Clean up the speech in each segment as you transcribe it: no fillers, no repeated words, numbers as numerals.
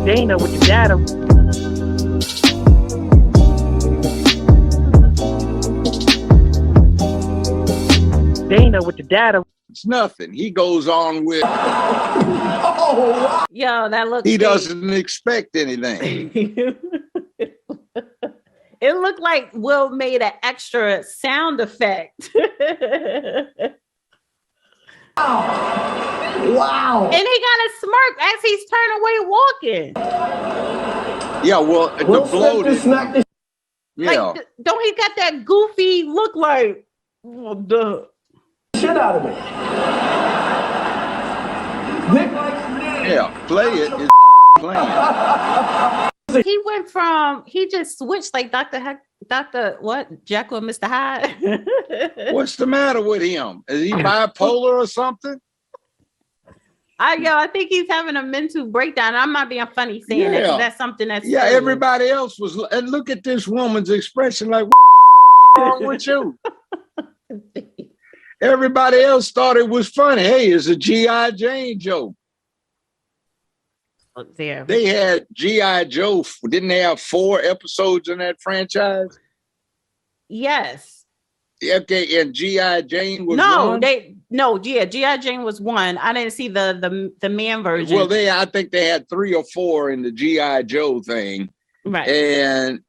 Dana with the data. Dana with the data. It's nothing. He goes on with. Yo, that looks. He doesn't expect anything. It looked like Will made an extra sound effect. Wow. And he got a smirk as he's turned away walking. Yeah, well, the bloated. Yeah. Like, don't he got that goofy look like, oh, duh. Shit out of me. Yeah, play it. It's playing. He went from, he just switched like Dr. Jekyll and Mr. Hyde. What's the matter with him? Is he bipolar or something? I think he's having a mental breakdown. I'm not being funny saying that, 'cause that's something that's serious. Everybody else was, and look at this woman's expression like, what the fuck is wrong with you? Everybody else thought it was funny. Hey, it's a G.I. Jane joke. There. They had G.I. Joe. Didn't they have 4 episodes in that franchise? Yes. Okay, and G.I. Jane was one? G.I. Jane was one. I didn't see the man version. Well, I think they had 3 or 4 in the G.I. Joe thing. Right. And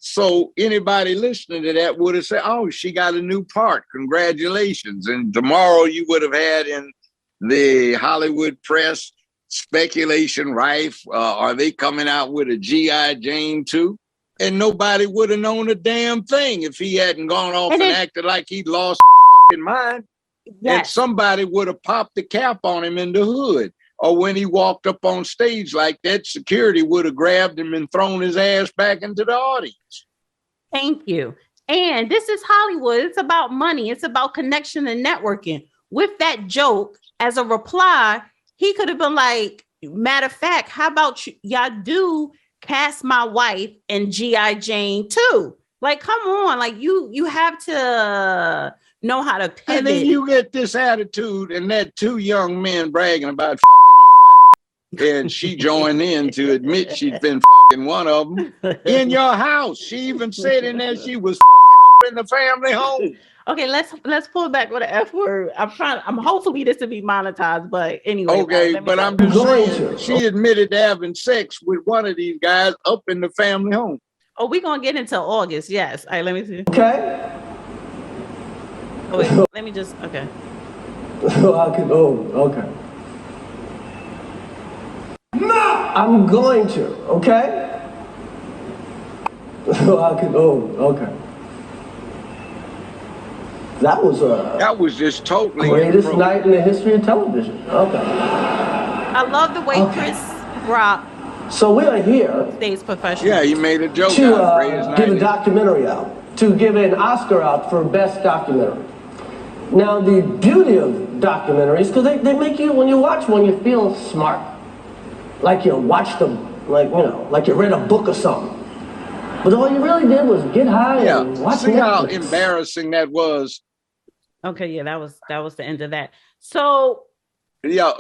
so anybody listening to that would have said, oh, she got a new part. Congratulations. And tomorrow you would have had in the Hollywood press speculation rife. Are they coming out with a G.I. Jane too? And nobody would have known a damn thing if he hadn't gone off and acted like he'd lost his fucking mind. Yes. And somebody would have popped the cap on him in the hood. Or when he walked up on stage like that, security would have grabbed him and thrown his ass back into the audience. Thank you. And this is Hollywood. It's about money. It's about connection and networking. With that joke, as a reply, he could have been like, matter of fact, how about y'all do cast my wife in G.I. Jane too? Like, come on. Like, you have to know how to pivot. And then you get this attitude and that 2 young men bragging about fucking your wife. And she joined in to admit she'd been fucking one of them in your house. She even said in there she was fucking up in the family home. Okay, let's pull back with the F word. I'm hopefully this will be monetized, but anyway. Okay, but I'm just saying she admitted to having sex with one of these guys up in the family home. Oh, we're gonna get into August, yes. All right, let me see. Okay. Oh, wait, let me just, okay. Okay. No! I'm going to, okay? Okay. That was just totally greatest night in the history of television. Okay. I love the way Chris Rock. So we are here. Stays professional. Yeah, he made a joke to out. Give a documentary out, to give an Oscar out for best documentary. Now the beauty of documentaries, because they make you, when you watch one, you feel smart, like you watched them, like you read a book or something. But all you really did was get high and watch. See how embarrassing that was. Okay, yeah, that was the end of that. So yeah.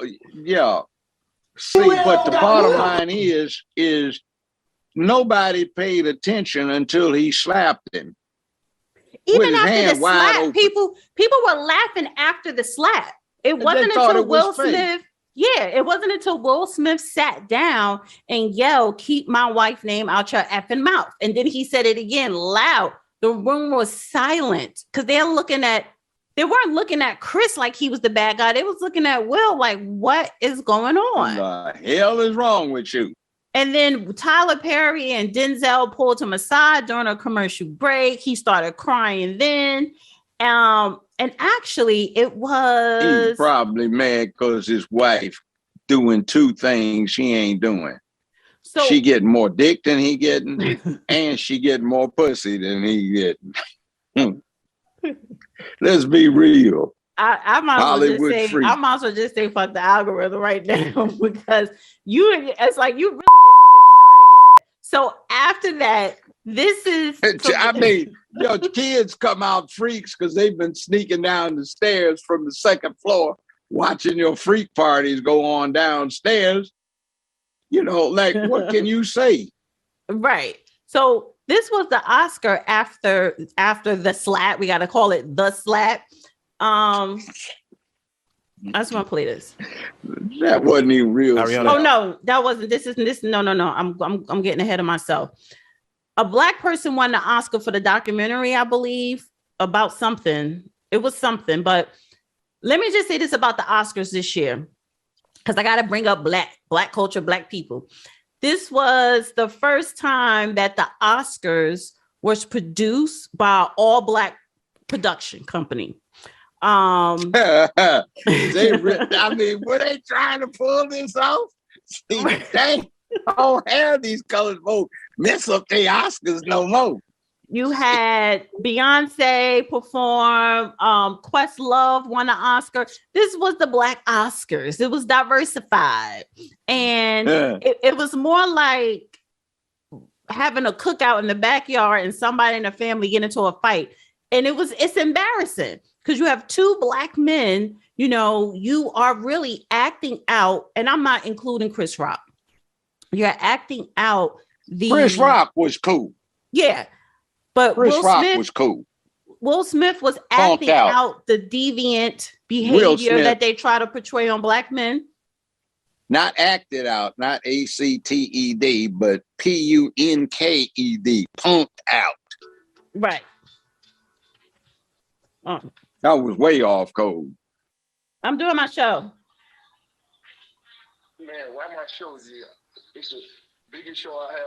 See, but the bottom line is nobody paid attention until he slapped him. Even after the slap, people were laughing after the slap. It wasn't until Will Smith. Yeah, it wasn't until Will Smith sat down and yelled, "Keep my wife's name out your effing mouth." And then he said it again loud. The room was silent because they weren't looking at Chris like he was the bad guy. They was looking at Will like, what is going on? What the hell is wrong with you? And then Tyler Perry and Denzel pulled him aside during a commercial break. He started crying then. And actually it was... He's probably mad because his wife doing 2 things she ain't doing. So she getting more dick than he getting, and she getting more pussy than he getting. Let's be real. I might as well just say fuck the algorithm right now because it's like you really didn't even get started yet. So after that, this is kids come out freaks because they've been sneaking down the stairs from the 2nd floor watching your freak parties go on downstairs. You know, like, what can you say? Right. So this was the Oscar after the slap. We got to call it the slap. I just want to play this. That wasn't even real. Oh no, that wasn't. This. No. I'm getting ahead of myself. A Black person won the Oscar for the documentary, I believe, about something. It was something, but let me just say this about the Oscars this year, because I got to bring up Black culture, Black people. This was the first time that the Oscars was produced by an all Black production company. I mean, were they trying to pull this off? See, they don't have these colored folks mess up their Oscars no more. You had Beyonce perform, Questlove won an Oscar. This was the Black Oscars. It was diversified. And it was more like having a cookout in the backyard and somebody in the family get into a fight. And it's embarrassing because you have two Black men, you know, you are really acting out, and I'm not including Chris Rock. You're acting out Chris Rock was cool. Yeah. But Chris Rock was cool. Will Smith was acting out the deviant behavior that they try to portray on Black men. Not acted out, not ACTED, but PUNKED, punked out. Right. That was way off code. I'm doing my show. Man, why my show is here? It's the biggest show I had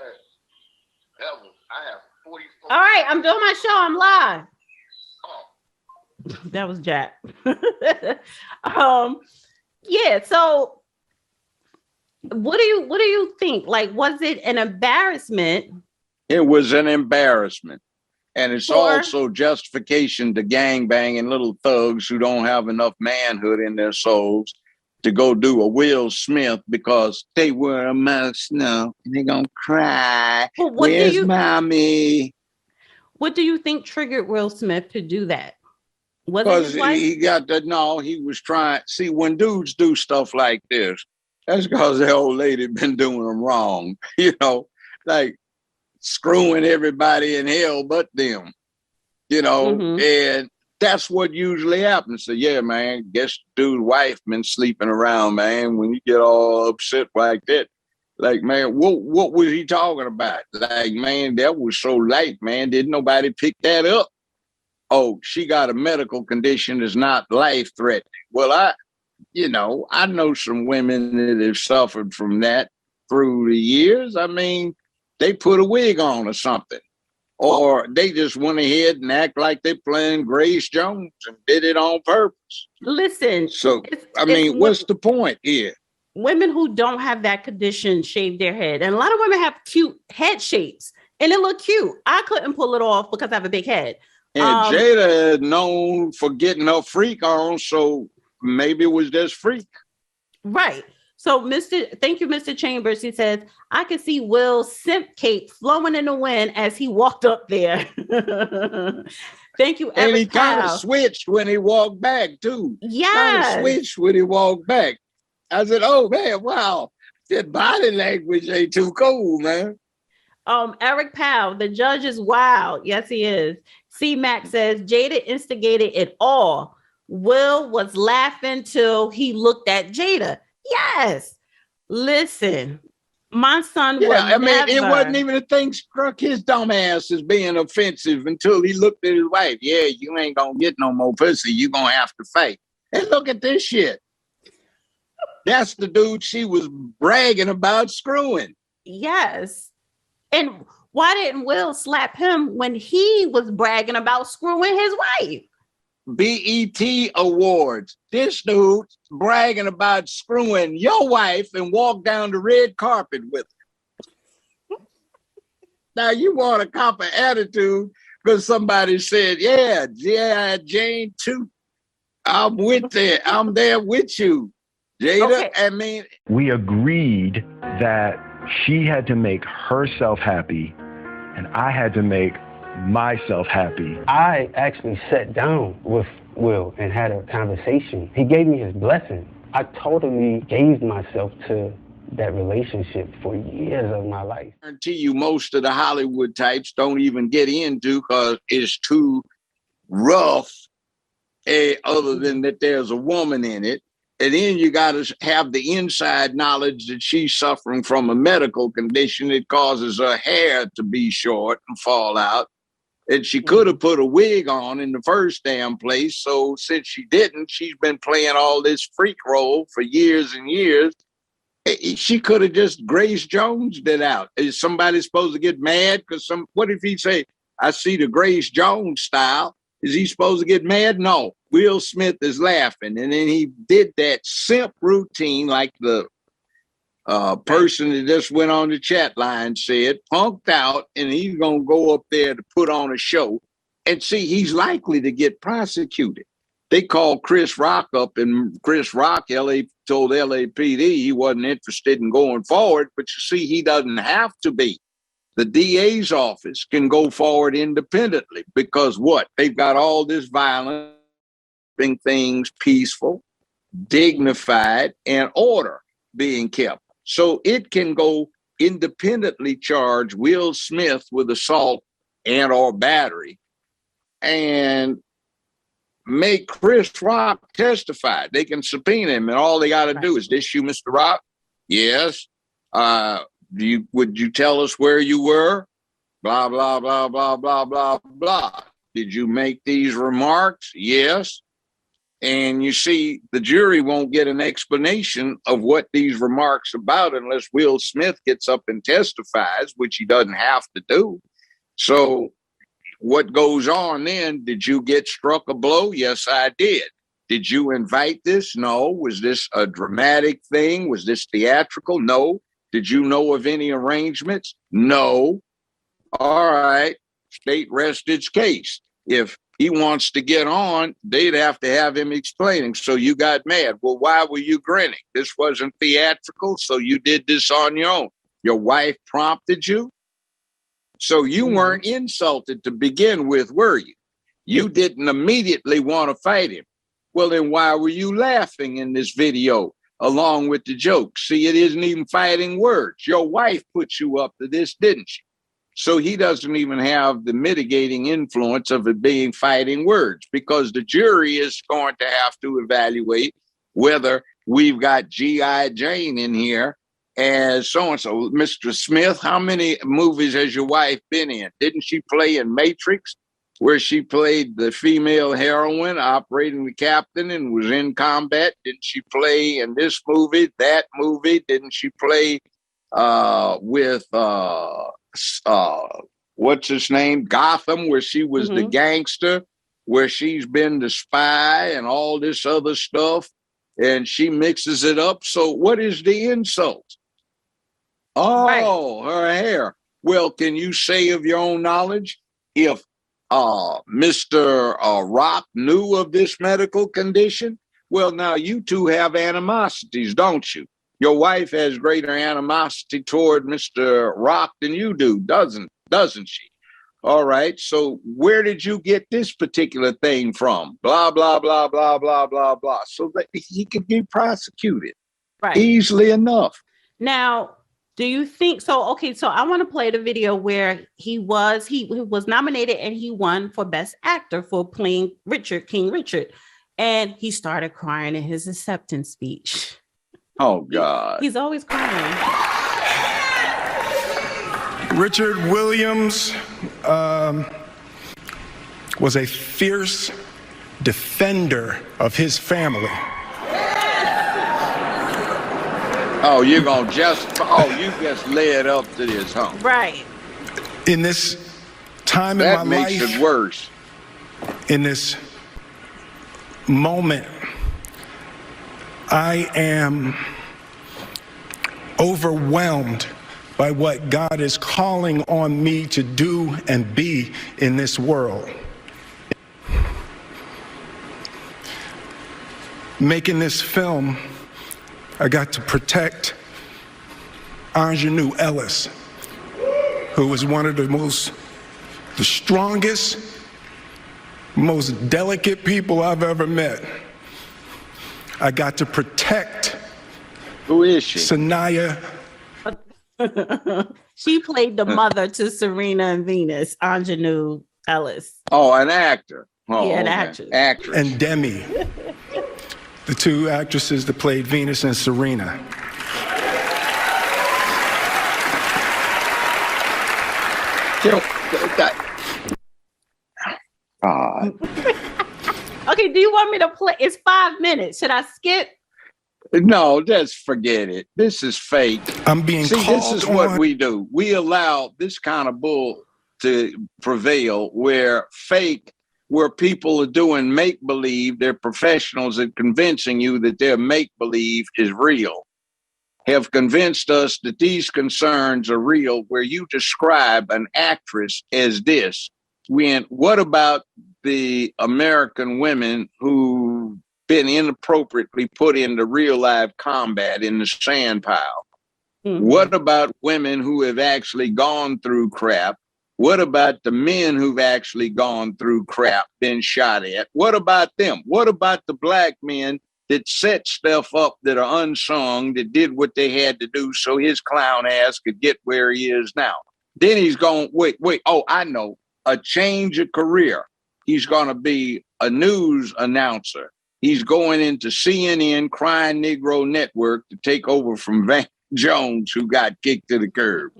ever. I have 44. All right, I'm doing my show. I'm live. Oh. That was Jack. Yeah, so what do you think? Like, was it an embarrassment? It was an embarrassment. And it's also justification to gangbanging little thugs who don't have enough manhood in their souls to go do a Will Smith because they wear a mask now and they're going to cry. Where's mommy? What do you think triggered Will Smith to do that? Because he got that. No, he was trying. See, when dudes do stuff like this, that's because the old lady been doing them wrong. You know, like screwing everybody in hell but them, you know, and that's what usually happens. So, yeah, man, guess dude's wife been sleeping around, man, when you get all upset like that. Like, man, what was he talking about? Like, man, that was so light, man. Didn't nobody pick that up? Oh, she got a medical condition that's not life-threatening. Well, I know some women that have suffered from that through the years. I mean, they put a wig on or something, or they just went ahead and act like they're playing Grace Jones and did it on purpose. Listen. So, what's the point here? Women who don't have that condition shave their head. And a lot of women have cute head shapes and it look cute. I couldn't pull it off because I have a big head. And Jada is known for getting her freak on, so maybe it was just freak. Right. So, thank you, Mr. Chambers. He says, I could see Will's simp cape flowing in the wind as he walked up there. Thank you, Eric. And he kind of switched when he walked back, too. Yeah. Kind of switched when he walked back. I said, oh, man, wow. That body language ain't too cool, man. Eric Powell, the judge is wild. Yes, he is. C. Mac says, Jada instigated it all. Will was laughing till he looked at Jada. Yes. Listen, my son it wasn't even a thing struck his dumb ass as being offensive until he looked at his wife. Yeah, you ain't gonna get no more pussy. You gonna have to fight. And look at this shit. That's the dude she was bragging about screwing. Yes. And why didn't Will slap him when he was bragging about screwing his wife? BET Awards. This dude bragging about screwing your wife and walk down the red carpet with her. Now you want a cop of attitude because somebody said, yeah, Jane too. I'm there with you, Jada. Okay. We agreed that she had to make herself happy and I had to make myself happy. I actually sat down with Will and had a conversation. He gave me his blessing. I totally gave myself to that relationship for years of my life. I guarantee you most of the Hollywood types don't even get into because it's too rough, other than that there's a woman in it. And then you got to have the inside knowledge that she's suffering from a medical condition that causes her hair to be short and fall out. And she could have put a wig on in the first damn place. So since she didn't, she's been playing all this freak role for years and years. She could have just Grace Jones'd it out. Is somebody supposed to get mad? Because what if he say, I see the Grace Jones style? Is he supposed to get mad? No. Will Smith is laughing. And then he did that simp routine like the person that just went on the chat line said, punked out, and he's going to go up there to put on a show. And see, he's likely to get prosecuted. They called Chris Rock up, and Chris Rock told LAPD he wasn't interested in going forward. But you see, he doesn't have to be. The DA's office can go forward independently because what? They've got all this violence, keeping things peaceful, dignified, and order being kept. So it can go independently charge Will Smith with assault and or battery and make Chris Rock testify. They can subpoena him, and all they got to do is, this you, Mr. Rock? Yes. Would you tell us where you were? Blah, blah, blah, blah, blah, blah, blah. Did you make these remarks? Yes. And you see, the jury won't get an explanation of what these remarks about unless Will Smith gets up and testifies, which he doesn't have to do. So what goes on then? Did you get struck a blow? Yes, I did. Did you invite this? No. Was this a dramatic thing? Was this theatrical? No. Did you know of any arrangements? No. All right. State rests its case. If he wants to get on, they'd have to have him explaining. So you got mad. Well, why were you grinning? This wasn't theatrical, so you did this on your own. Your wife prompted you. So you weren't insulted to begin with, were you? You didn't immediately want to fight him. Well, then why were you laughing in this video along with the joke? See, it isn't even fighting words. Your wife put you up to this, didn't she? So he doesn't even have the mitigating influence of it being fighting words, because the jury is going to have to evaluate whether we've got G.I. Jane in here as so-and-so. Mr. Smith, how many movies has your wife been in? Didn't she play in Matrix, where she played the female heroine operating the captain and was in combat? Didn't she play in this movie, that movie? Didn't she play with what's his name, Gotham, where she was the gangster, where she's been the spy and all this other stuff, and she mixes it up? So what is the insult? Oh, her hair. Well, can you say of your own knowledge if Mr. Rock knew of this medical condition? Well, now you two have animosities, don't you? Your wife has greater animosity toward Mr. Rock than you do, doesn't she? All right. So where did you get this particular thing from? Blah, blah, blah, blah, blah, blah, blah. So that he could be prosecuted easily enough. Now, do you think so? Okay, so I want to play the video where he was nominated and he won for Best Actor for playing King Richard. And he started crying in his acceptance speech. Oh, God. He's always crying. Richard Williams was a fierce defender of his family. Oh, you just led up to this, huh? Right. In this time in my life, that makes it worse. In this moment, I am overwhelmed by what God is calling on me to do and be in this world. Making this film, I got to protect Ingenue Ellis, who was one of the strongest, most delicate people I've ever met. I got to protect Who is she? Sanaya. She played the mother to Serena and Venus, Ingenue Ellis. Oh, an actor. Oh, yeah, an okay. actress. And Demi, the two actresses that played Venus and Serena. Okay, do you want me to play? It's 5 minutes. Should I skip? No, just forget it. This is fake. I'm being See, called this is on. what we do. We allow this kind of bull to prevail where people are doing make-believe, they're professionals at convincing you that their make-believe is real, have convinced us that these concerns are real, where you describe an actress as this. What about the American women who been inappropriately put into real life combat in the sand pile? Mm-hmm. What about women who have actually gone through crap? What about the men who've actually gone through crap, been shot at? What about them? What about the black men that set stuff up that are unsung, that did what they had to do so his clown ass could get where he is now? Then he's going, wait, oh, I know, a change of career. He's going to be a news announcer. He's going into CNN, Crying Negro Network, to take over from Van Jones, who got kicked to the curb.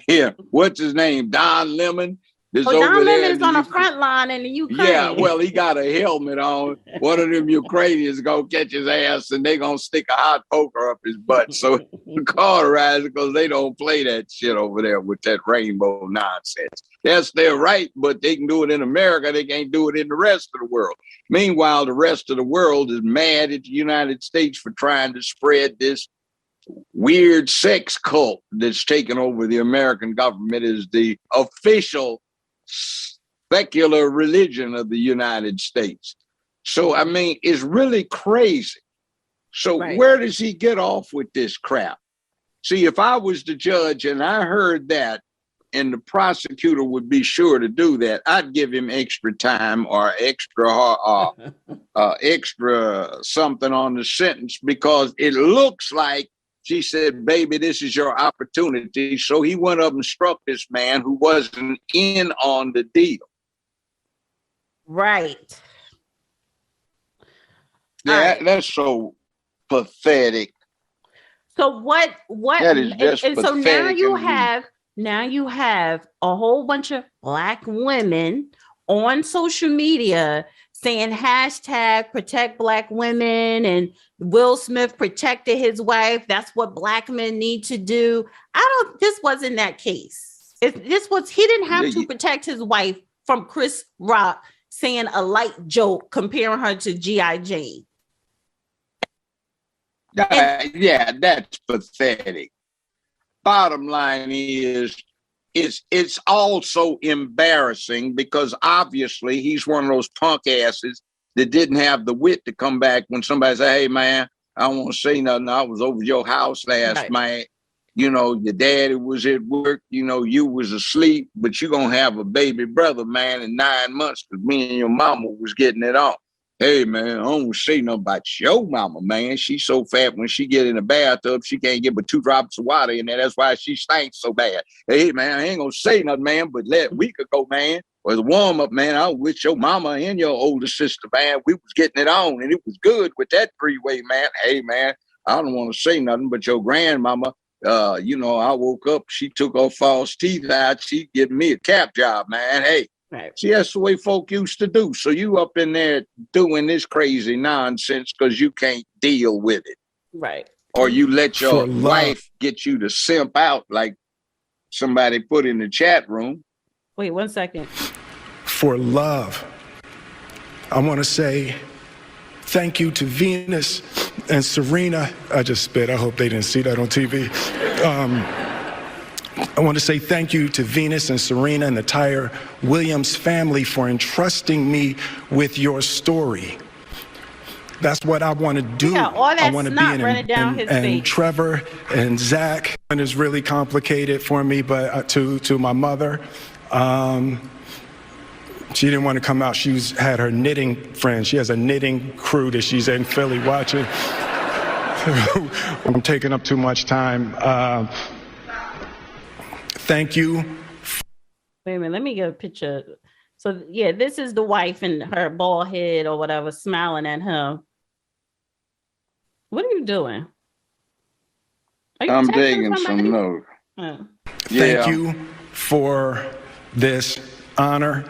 Yeah, what's his name? Don Lemon. Don Lemon's on the front line in the Ukraine. Yeah, well, he got a helmet on. One of them Ukrainians gonna catch his ass, and they gonna stick a hot poker up his butt. So cauterize it, because they don't play that shit over there with that rainbow nonsense. Yes, they're right, but they can do it in America. They can't do it in the rest of the world. Meanwhile, the rest of the world is mad at the United States for trying to spread this weird sex cult that's taken over the American government as the official secular religion of the United States. So, I mean, it's really crazy. So Where does he get off with this crap? See, if I was the judge and I heard that, and the prosecutor would be sure to do that, I'd give him extra time or extra something on the sentence, because it looks like she said, baby, this is your opportunity. So he went up and struck this man who wasn't in on the deal. Right. Yeah, that's so pathetic. So what that is just and pathetic. So now you have a whole bunch of black women on social media saying hashtag protect black women, and Will Smith protected his wife. That's what black men need to do. This wasn't that case. He didn't have to protect his wife from Chris Rock saying a light joke comparing her to G.I. Jane. Yeah, that's pathetic. Bottom line is, it's also embarrassing, because obviously he's one of those punk asses that didn't have the wit to come back when somebody said, hey, man, I don't want to say nothing. I was over your house last night. You know, your daddy was at work. You know, you was asleep, but you're going to have a baby brother, man, in 9 months, because me and your mama was getting it on. Hey, man, I don't say nothing about your mama, man. She's so fat when she get in the bathtub, she can't get but 2 drops of water in there. That's why she stinks so bad. Hey, man, I ain't going to say nothing, man, but a week ago, man, was a warm-up, man. I was with your mama and your older sister, man. We was getting it on, and it was good with that three-way, man. Hey, man, I don't want to say nothing, but your grandmama, you know, I woke up, she took her false teeth out. She giving me a cap job, man. Hey. Right. See, that's the way folk used to do. So you up in there doing this crazy nonsense because you can't deal with it. Right. Or you let your wife get you to simp out, like somebody put in the chat room. Wait 1 second. For love, I want to say thank you to Venus and Serena. I just spit. I hope they didn't see that on TV. I want to say thank you to Venus and Serena and the entire Williams family for entrusting me with your story. That's what I want to do. I want to be and Trevor and Zach. And it's really complicated for me, but to my mother, she didn't want to come out. Had her knitting friend. She has a knitting crew that she's in Philly watching. I'm taking up too much time. Thank you. Wait a minute, let me get a picture. So yeah, this is the wife and her bald head or whatever, smiling at him. What are you doing? I'm taking some notes. Thank you for this honor.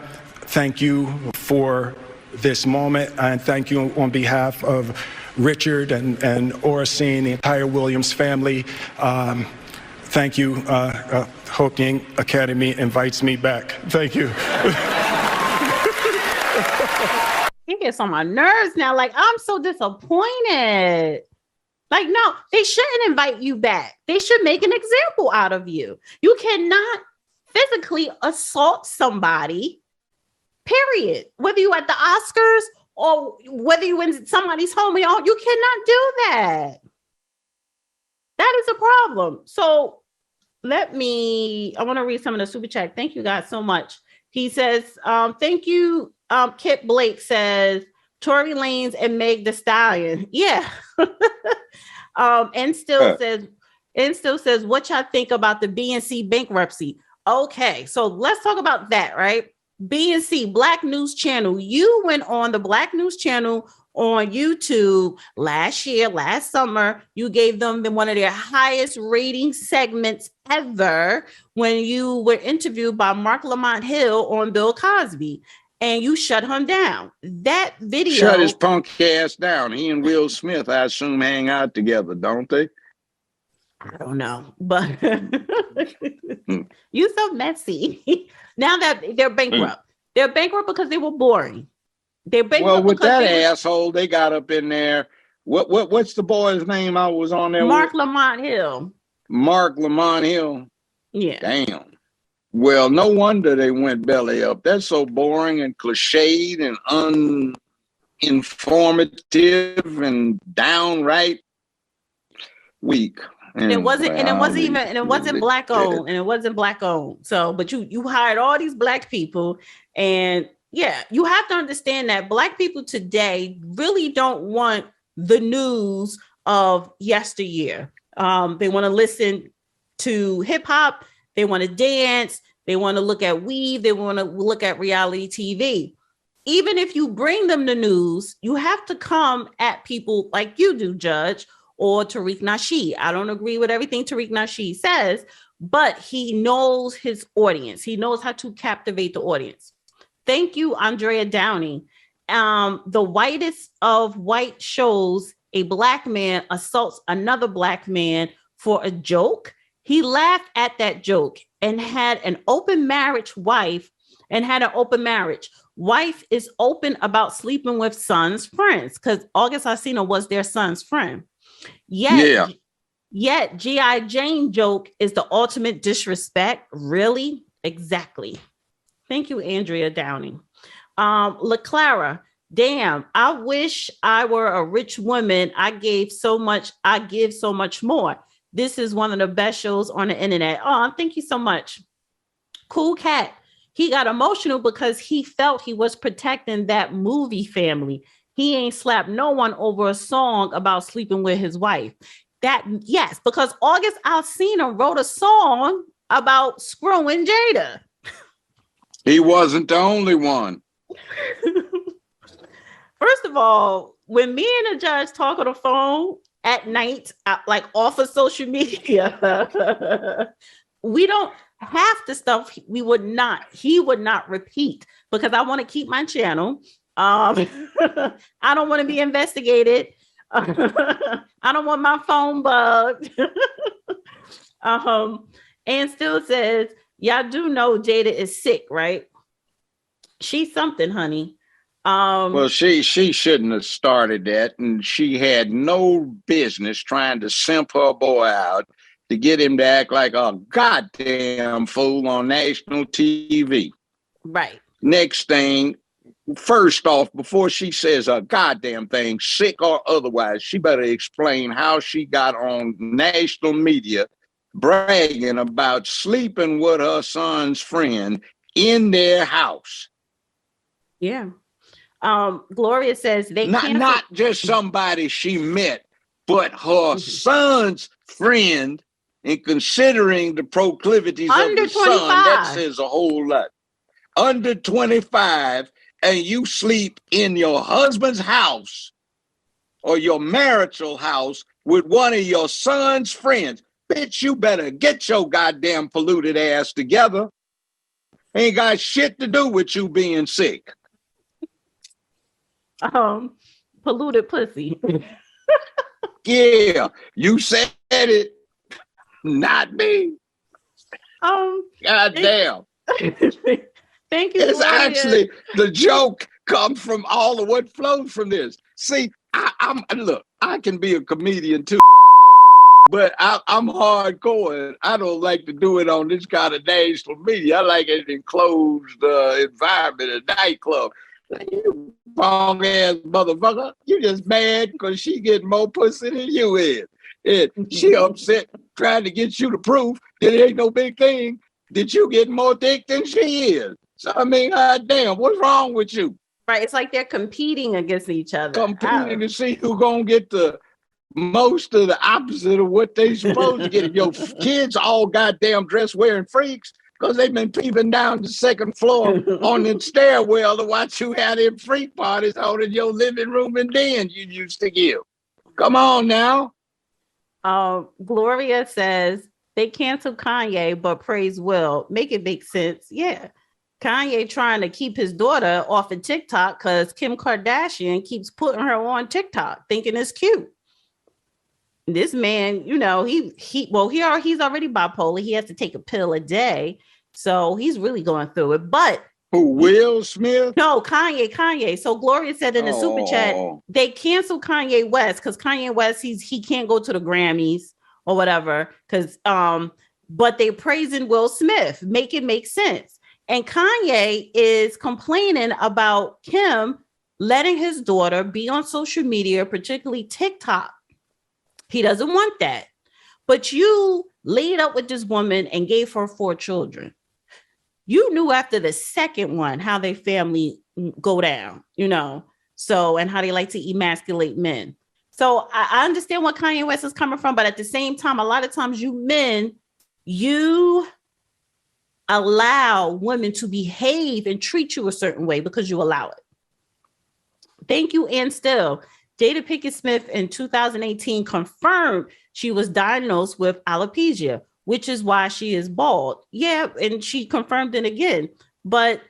Thank you for this moment. And thank you on behalf of Richard and Oracene, the entire Williams family. Thank you. Hope the Academy invites me back. Thank you. He gets on my nerves now. Like, I'm so disappointed. Like, no, they shouldn't invite you back. They should make an example out of you. You cannot physically assault somebody, period. Whether you at the Oscars or whether you in somebody's home, you cannot do that. That is a problem. So I want to read some of the super chat. Thank you guys so much. He says, thank you. Kit Blake says, Tory Lanez and Meg Thee Stallion. Yeah. And still says, what y'all think about the BNC bankruptcy? Okay, so let's talk about that, right? BNC, Black News Channel. You went on the Black News Channel on YouTube last summer. You gave them one of their highest rating segments ever when you were interviewed by Mark Lamont Hill on Bill Cosby, and you shut him down. That video shut his punk ass down. He and Will Smith, I assume, hang out together, don't they? I don't know, but you so messy. Now that they're bankrupt, they're bankrupt because they were boring. They're bankrupt. Well, with that asshole, they got up in there. What's the boy's name I was on there? Mark Lamont Hill. Mark Lamont Hill. Yeah. Damn. Well, no wonder they went belly up. That's so boring and cliched and uninformative and downright weak. And it wasn't black owned, and it wasn't black owned. So, but you hired all these black people, and yeah, you have to understand that black people today really don't want the news of yesteryear. They want to listen to hip hop. They want to dance. They want to look at weave. They want to look at reality TV. Even if you bring them the news, you have to come at people like you do, Judge, or Tariq Nasheed. I don't agree with everything Tariq Nasheed says, but he knows his audience. He knows how to captivate the audience. Thank you, Andrea Downey. The whitest of white shows a black man assaults another black man for a joke. He laughed at that joke and had an open marriage wife Wife is open about sleeping with son's friends because August Alsina was their son's friend. Yet G.I. Jane joke is the ultimate disrespect. Really? Exactly. Thank you, Andrea Downey. LaClara, damn, I wish I were a rich woman. I give so much more. This is one of the best shows on the internet. Oh, thank you so much. Cool Cat. He got emotional because he felt he was protecting that movie family. He ain't slapped no one over a song about sleeping with his wife. Yes, because August Alsina wrote a song about screwing Jada. He wasn't the only one. First of all, when me and the judge talk on the phone at night, like off of social media, we don't half the stuff he would not repeat because I want to keep my channel. I don't want to be investigated. I don't want my phone bugged. And still says, y'all do know Jada is sick, right? She's something, honey. Well, she shouldn't have started that, and she had no business trying to simp her boy out to get him to act like a goddamn fool on national TV. Right. Next thing, first off, before she says a goddamn thing, sick or otherwise, she better explain how she got on national media bragging about sleeping with her son's friend in their house. Yeah. Gloria says they not just somebody she met but her son's friend, and considering the proclivities under of the 25. son, that says a whole lot. Under 25, and you sleep in your husband's house or your marital house with one of your son's friends. Bitch, you better get your goddamn polluted ass together. Ain't got shit to do with you being sick. Polluted pussy. Yeah, you said it, not me. Goddamn. Thank you. It's Gloria. actually the joke comes from all of what flows from this. See, look, I can be a comedian too, goddammit, but I'm hardcore. I don't like to do it on this kind of national media. I like it in enclosed environment, a nightclub. You wrong ass motherfucker. You just mad because she getting more pussy than you is. And she upset trying to get you to prove that it ain't no big thing that you get more dick than she is. So I mean, goddamn, what's wrong with you? Right, it's like they're competing against each other. Competing to see who gonna get the most of the opposite of what they supposed to get. Your kids all goddamn dress wearing freaks because they've been peeping down the second floor on the stairwell to watch you have them freak parties out in your living room and den you used to give. Come on now. Gloria says they canceled Kanye, but praise Will. Make it make sense. Yeah. Kanye trying to keep his daughter off of TikTok because Kim Kardashian keeps putting her on TikTok, thinking it's cute. This man, you know, he's already bipolar. He has to take a pill a day, so he's really going through it. But who, Will Smith? No, Kanye. So Gloria said in the super chat they canceled Kanye West because Kanye West he can't go to the Grammys or whatever because but they praising Will Smith. Make it make sense. And Kanye is complaining about Kim letting his daughter be on social media, particularly TikTok. He doesn't want that. But you laid up with this woman and gave her 4 children. You knew after the second one how their family go down, you know, so, and how they like to emasculate men. So I understand what Kanye West is coming from, but at the same time, a lot of times you men, you allow women to behave and treat you a certain way because you allow it. Thank you. And still, Jada Pinkett Smith in 2018 confirmed she was diagnosed with alopecia, which is why she is bald. Yeah, and she confirmed it again. But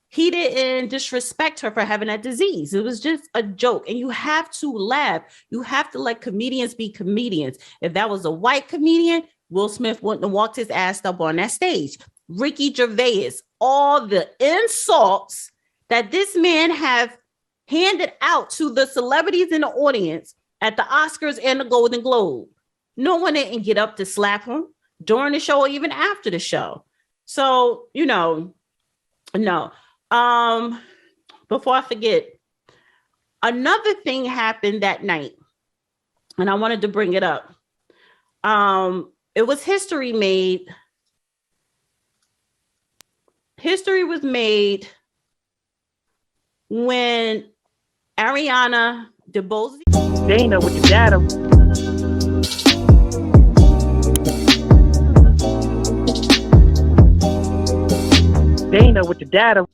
he didn't disrespect her for having that disease. It was just a joke. And you have to laugh. You have to let comedians be comedians. If that was a white comedian, Will Smith wouldn't have walked his ass up on that stage. Ricky Gervais, all the insults that this man have handed out to the celebrities in the audience at the Oscars and the Golden Globe. No one didn't get up to slap him during the show or even after the show. So, you know, no. Before I forget, another thing happened that night, and I wanted to bring it up. It was history made. History was made when Ariana DeBose. Dana with the data. Dana with the data.